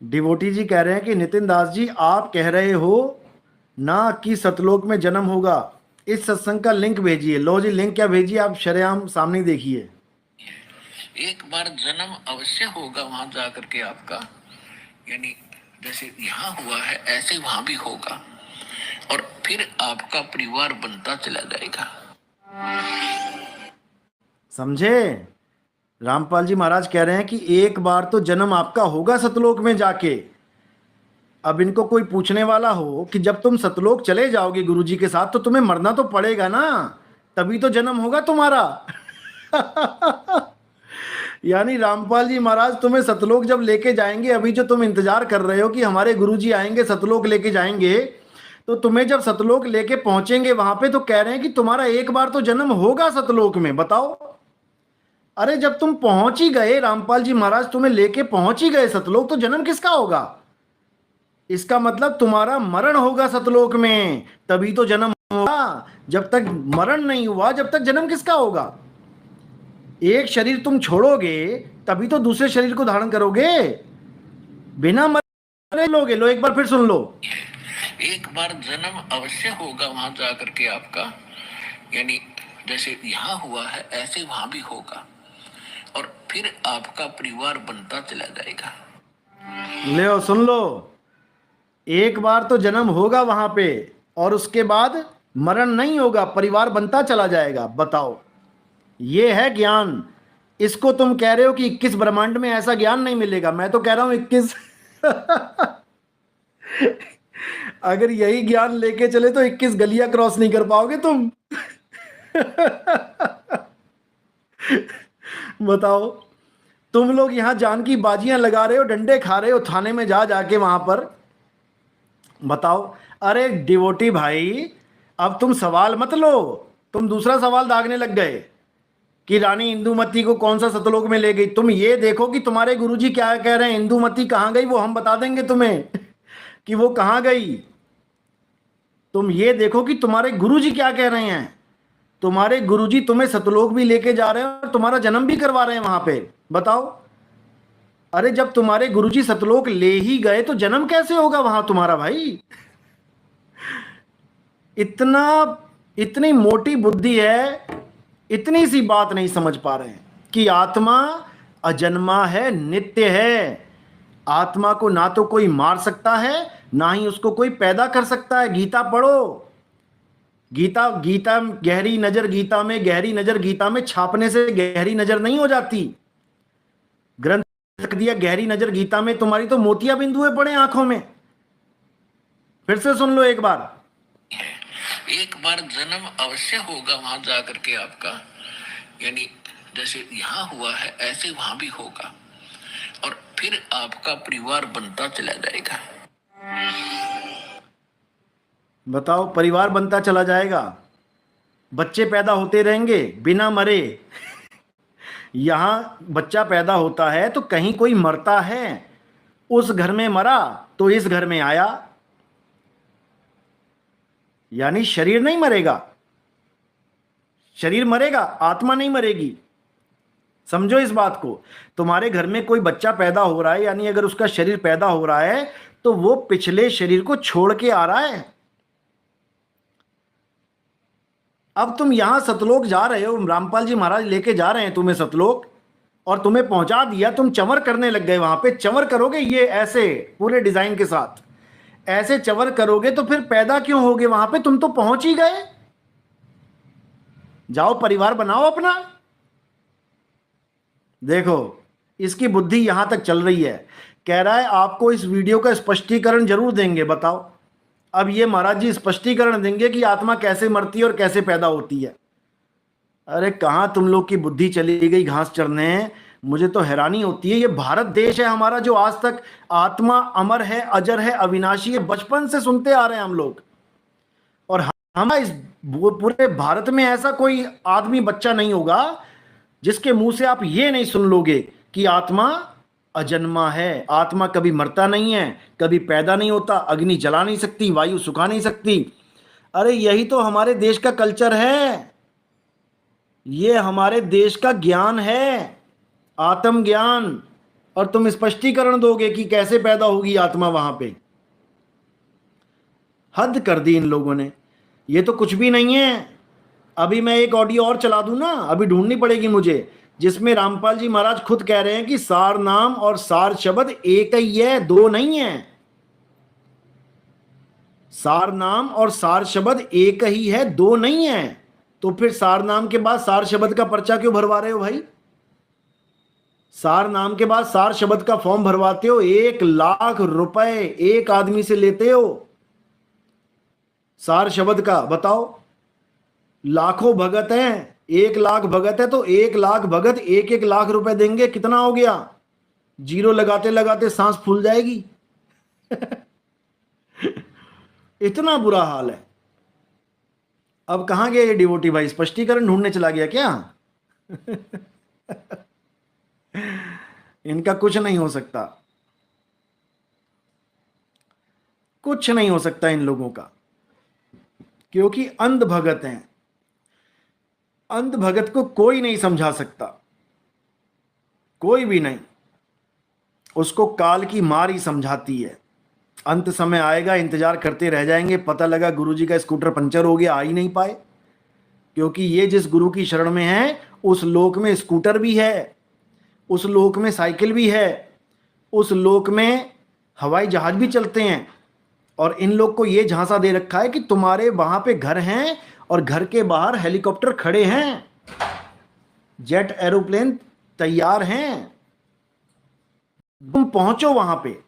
Devotee जी कह रहे हैं कि नितिन दास जी, आप कह रहे हो ना कि सतलोक में जन्म होगा। इस सत्संग का लिंक भेजिए। लो जी, लिंक क्या भेजिए, आप शरेआम सामने देखिए। एक बार जन्म अवश्य होगा वहां जाकर के आपका, यानी जैसे यहाँ हुआ है ऐसे वहां भी होगा, और फिर आपका परिवार बनता चला जाएगा। समझे? रामपाल जी महाराज कह रहे हैं कि एक बार तो जन्म आपका होगा सतलोक में जाके। अब इनको कोई पूछने वाला हो कि जब तुम सतलोक चले जाओगे गुरु जी के साथ तो तुम्हें मरना तो पड़ेगा ना, तभी तो जन्म होगा तुम्हारा। यानी रामपाल जी महाराज तुम्हें सतलोक जब लेके जाएंगे, अभी जो तुम इंतजार कर रहे हो कि हमारे गुरुजी आएंगे सतलोक लेके जाएंगे, तो तुम्हें जब सतलोक लेके पहुंचेंगे वहां पे तो कह रहे हैं कि तुम्हारा एक बार तो जन्म होगा सतलोक में। बताओ, अरे जब तुम पहुंच ही गए, रामपाल जी महाराज तुम्हें लेके पहुंच ही गए सतलोक, तो जन्म किसका होगा? इसका मतलब तुम्हारा मरण होगा सतलोक में, तभी तो जन्म होगा। जब तक मरण नहीं हुआ, जब तक जन्म किसका होगा? एक शरीर तुम छोड़ोगे तभी तो दूसरे शरीर को धारण करोगे, बिना मरे लोगे। लो एक बार फिर सुन लो। एक बार जन्म अवश्य होगा वहां जाकर के आपका, यानी जैसे यहाँ हुआ है ऐसे वहां भी होगा, और फिर आपका परिवार बनता चला जाएगा। ले सुन लो, एक बार तो जन्म होगा वहां पे और उसके बाद मरण नहीं होगा, परिवार बनता चला जाएगा। बताओ, ये है ज्ञान। इसको तुम कह रहे हो कि 21 ब्रह्मांड में ऐसा ज्ञान नहीं मिलेगा। मैं तो कह रहा हूं 21। अगर यही ज्ञान लेके चले तो 21 गलियां क्रॉस नहीं कर पाओगे तुम। बताओ, तुम लोग यहां जान की बाजियां लगा रहे हो, डंडे खा रहे हो थाने में जा जाके वहां पर। बताओ, अरे डिवोटी भाई, अब तुम सवाल मत लो, तुम दूसरा सवाल दागने लग गए कि रानी इंदुमती को कौन सा सतलोक में ले गई। तुम ये देखो कि तुम्हारे गुरुजी क्या कह रहे हैं, इंदुमती कहां गई वो हम बता देंगे तुम्हें कि वो कहां गई। तुम ये देखो कि तुम्हारे गुरुजी क्या कह रहे हैं। तुम्हारे गुरुजी तुम्हें सतलोक भी लेके जा रहे हैं और तुम्हारा जन्म भी करवा रहे हैं वहां पे। बताओ, अरे जब तुम्हारे गुरुजी सतलोक ले ही गए तो जन्म कैसे होगा वहां तुम्हारा भाई? इतना, इतनी मोटी बुद्धि है, इतनी सी बात नहीं समझ पा रहे हैं कि आत्मा अजन्मा है, नित्य है। आत्मा को ना तो कोई मार सकता है, ना ही उसको कोई पैदा कर सकता है। गीता पढ़ो, गीता गीता गहरी नजर गीता में, गहरी नजर गीता में छापने से गहरी नजर नहीं हो जाती। ग्रंथ लिख दिया गहरी नजर गीता में, तुम्हारी तो मोतिया बिंदुएं पड़े आंखों में। फिर से सुन लो एक बार। एक बार जन्म अवश्य होगा वहां जाकर के आपका, यानी जैसे यहाँ हुआ है ऐसे वहां भी होगा, और फिर आपका परिवार बनता चला जाएगा। बताओ, परिवार बनता चला जाएगा, बच्चे पैदा होते रहेंगे बिना मरे। यहां बच्चा पैदा होता है तो कहीं कोई मरता है, उस घर में मरा तो इस घर में आया। यानी शरीर नहीं मरेगा, शरीर मरेगा, आत्मा नहीं मरेगी। समझो इस बात को। तुम्हारे घर में कोई बच्चा पैदा हो रहा है, यानी अगर उसका शरीर पैदा हो रहा है तो वो पिछले शरीर को छोड़ के आ रहा है। अब तुम यहां सतलोक जा रहे हो, रामपाल जी महाराज लेके जा रहे हैं तुम्हें सतलोक, और तुम्हें पहुंचा दिया, तुम चंवर करने लग गए वहां पे। चंवर करोगे ये ऐसे पूरे डिजाइन के साथ, ऐसे चंवर करोगे तो फिर पैदा क्यों होगे वहां पे? तुम तो पहुंच ही गए। जाओ परिवार बनाओ अपना। देखो, इसकी बुद्धि यहां तक चल रही है। कह रहा है आपको इस वीडियो का स्पष्टीकरण जरूर देंगे। बताओ, अब ये महाराज जी स्पष्टीकरण देंगे कि आत्मा कैसे मरती है और कैसे पैदा होती है। अरे कहां तुम लोग की बुद्धि चली गई घास चरने। मुझे तो हैरानी होती है। ये भारत देश है हमारा जो आज तक आत्मा अमर है, अजर है, अविनाशी है, बचपन से सुनते आ रहे हैं हम लोग। और हम इस पूरे भारत में ऐसा कोई आदमी बच्चा नहीं होगा जिसके मुंह से आप ये नहीं सुन लोगे कि आत्मा अजन्मा है, आत्मा कभी मरता नहीं है, कभी पैदा नहीं होता, अग्नि जला नहीं सकती, वायु सुखा नहीं सकती। अरे यही तो हमारे देश का कल्चर है। ये हमारे देश का ज्ञान है, आत्मज्ञान। और तुम स्पष्टीकरण दोगे कि कैसे पैदा होगी आत्मा वहां पे? हद कर दी इन लोगों ने। ये तो कुछ भी नहीं है। अभी मैं एक ऑडियो और चला दूं ना, अभी ढूंढनी पड़ेगी मुझे, जिसमें रामपाल जी महाराज खुद कह रहे हैं कि सार नाम और सार शब्द एक ही है, दो नहीं है। सार नाम और सार शब्द एक ही है, दो नहीं है। तो फिर सार नाम के बाद सार शब्द का पर्चा क्यों भरवा रहे हो भाई? सार नाम के बाद सार शब्द का फॉर्म भरवाते हो, 1 लाख रुपए एक आदमी से लेते हो सार शब्द का। बताओ, लाखों भगत हैं, 1 लाख भगत है तो 1 लाख भगत 1-1 लाख रुपए देंगे, कितना हो गया? जीरो लगाते लगाते सांस फूल जाएगी। इतना बुरा हाल है। अब कहां गया ये डिवोटी भाई? स्पष्टीकरण ढूंढने चला गया क्या? इनका कुछ नहीं हो सकता, कुछ नहीं हो सकता इन लोगों का, क्योंकि अंध भगत हैं। अंध भगत को कोई नहीं समझा सकता, कोई भी नहीं। उसको काल की मार ही समझाती है। अंत समय आएगा, इंतजार करते रह जाएंगे। पता लगा गुरुजी का स्कूटर पंचर हो गया, आ ही नहीं पाए, क्योंकि ये जिस गुरु की शरण में है उस लोक में स्कूटर भी है, उस लोक में साइकिल भी है, उस लोक में हवाई जहाज भी चलते हैं। और इन लोग को ये झांसा दे रखा है कि तुम्हारे वहां पे घर हैं और घर के बाहर हेलीकॉप्टर खड़े हैं, जेट एरोप्लेन तैयार हैं, तुम पहुंचो वहां पे।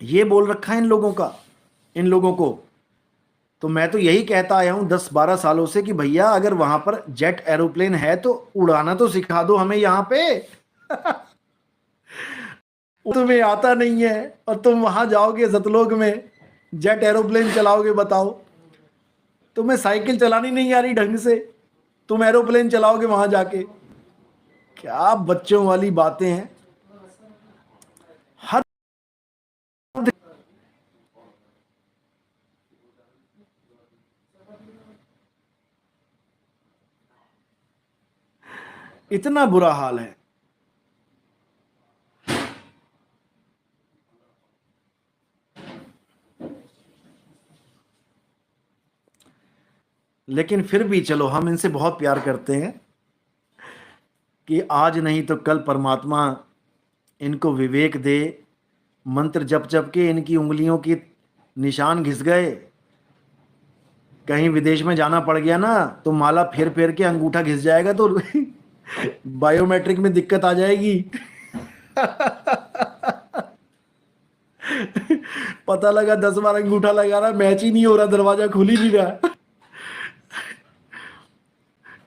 ये बोल रखा है इन लोगों का, इन लोगों को। तो मैं तो यही कहता आया हूं 10-12 सालों से कि भैया अगर वहां पर जेट एरोप्लेन है तो उड़ाना तो सिखा दो हमें यहां पे। तुम्हें आता नहीं है और तुम वहां जाओगे सतलोक में जेट एरोप्लेन चलाओगे, बताओ। तुम्हें साइकिल चलानी नहीं आ रही ढंग से, तुम एरोप्लेन चलाओगे वहां जाके? क्या बच्चों वाली बातें हैं। हद। इतना बुरा हाल है। लेकिन फिर भी चलो, हम इनसे बहुत प्यार करते हैं कि आज नहीं तो कल परमात्मा इनको विवेक दे। मंत्र जप जप के इनकी उंगलियों की निशान घिस गए। कहीं विदेश में जाना पड़ गया ना तो माला फेर फेर के अंगूठा घिस जाएगा, तो बायोमेट्रिक में दिक्कत आ जाएगी। पता लगा 10 बार अंगूठा लगा रहा, मैच ही नहीं हो रहा, दरवाजा खुल ही नहीं रहा।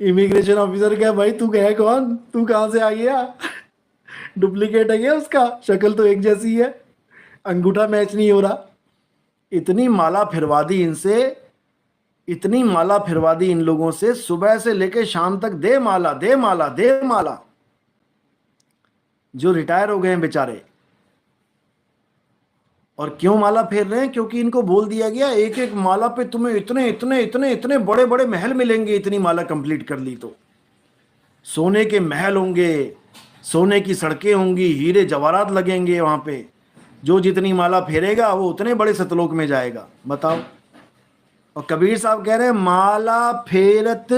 इमिग्रेशन ऑफिसर क्या, भाई तू है कौन, तू कहां से आ गया? डुप्लीकेट है क्या उसका? शक्ल तो एक जैसी है, अंगूठा मैच नहीं हो रहा। इतनी माला फिरवा दी इनसे, इतनी माला फिरवा दी इन लोगों से, सुबह से लेकर शाम तक दे माला दे माला दे माला। जो रिटायर हो गए हैं बेचारे। और क्यों माला फेर रहे हैं? क्योंकि इनको बोल दिया गया एक एक माला पे तुम्हें इतने इतने इतने इतने बड़े बड़े महल मिलेंगे, इतनी माला कंप्लीट कर ली तो। सोने के महल होंगे, सोने की सड़कें होंगी, हीरे जवाहरात लगेंगे वहां पे। जो जितनी माला फेरेगा वो उतने बड़े सतलोक में जाएगा, बताओ। और कबीर साहब कह रहे हैं माला फेरत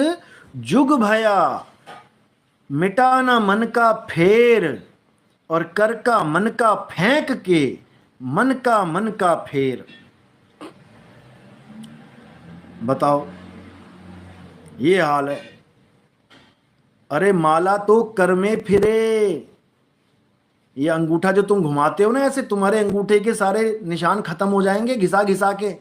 जुग भया, मिटाना मन का फेर, और कर का मन का फेंक के, मन का फेर। बताओ, ये हाल है। अरे माला तो कर में फिरे। ये अंगूठा जो तुम घुमाते हो ना ऐसे, तुम्हारे अंगूठे के सारे निशान खत्म हो जाएंगे घिसा घिसा के।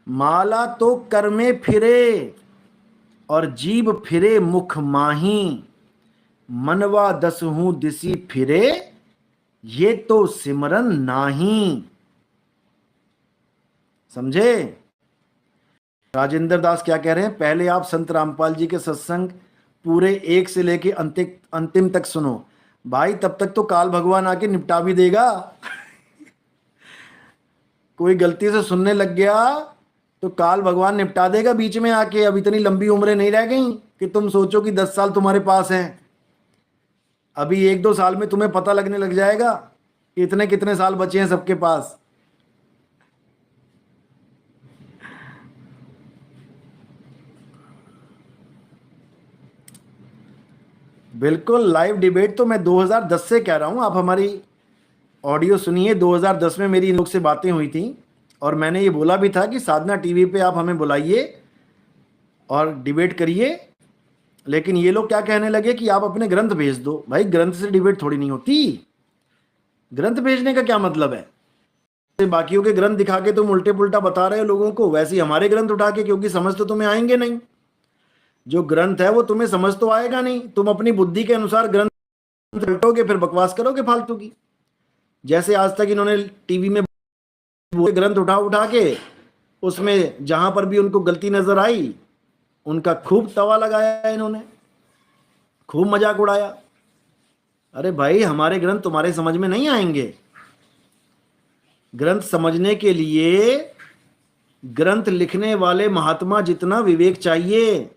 माला तो कर में फिरे और जीभ फिरे मुख माही, मनवा दसहूं दिसी फिरे, ये तो सिमरन नाही। समझे? राजेंद्र दास क्या कह रहे हैं? पहले आप संत रामपाल जी के सत्संग पूरे 1 से लेके अंतिम तक सुनो भाई, तब तक तो काल भगवान आके निपटा भी देगा। कोई गलती से सुनने लग गया तो काल भगवान निपटा देगा बीच में आके। अब इतनी लंबी उम्रें नहीं रह गई कि तुम सोचो कि 10 साल तुम्हारे पास हैं। अभी 1-2 साल में तुम्हें पता लगने लग जाएगा कि इतने कितने साल बचे हैं सबके पास। बिल्कुल लाइव डिबेट तो मैं 2010 से कह रहा हूं। आप हमारी ऑडियो सुनिए, 2010 में मेरी इन लोग से बातें हुई थी और मैंने ये बोला भी था कि साधना टीवी पे आप हमें बुलाइए और डिबेट करिए। लेकिन ये लोग क्या कहने लगे कि आप अपने ग्रंथ भेज दो। भाई ग्रंथ से डिबेट थोड़ी नहीं होती। ग्रंथ भेजने का क्या मतलब है? बाकियों के ग्रंथ दिखा के तुम उल्टे पुल्टा बता रहे हो लोगों को, वैसे ही हमारे ग्रंथ उठा के, क्योंकि समझ तो तुम्हें आएंगे नहीं। जो ग्रंथ है वो तुम्हें समझ तो आएगा नहीं। तुम अपनी बुद्धि के अनुसार ग्रंथ उल्टोगे, फिर बकवास करोगे फालतू की। जैसे आज तक इन्होंने टीवी में ग्रंथ उठा उठा के उसमें जहां पर भी उनको गलती नजर आई उनका खूब तवा लगाया इन्होंने, खूब मजाक उड़ाया। अरे भाई हमारे ग्रंथ तुम्हारे समझ में नहीं आएंगे। ग्रंथ समझने के लिए ग्रंथ लिखने वाले महात्मा जितना विवेक चाहिए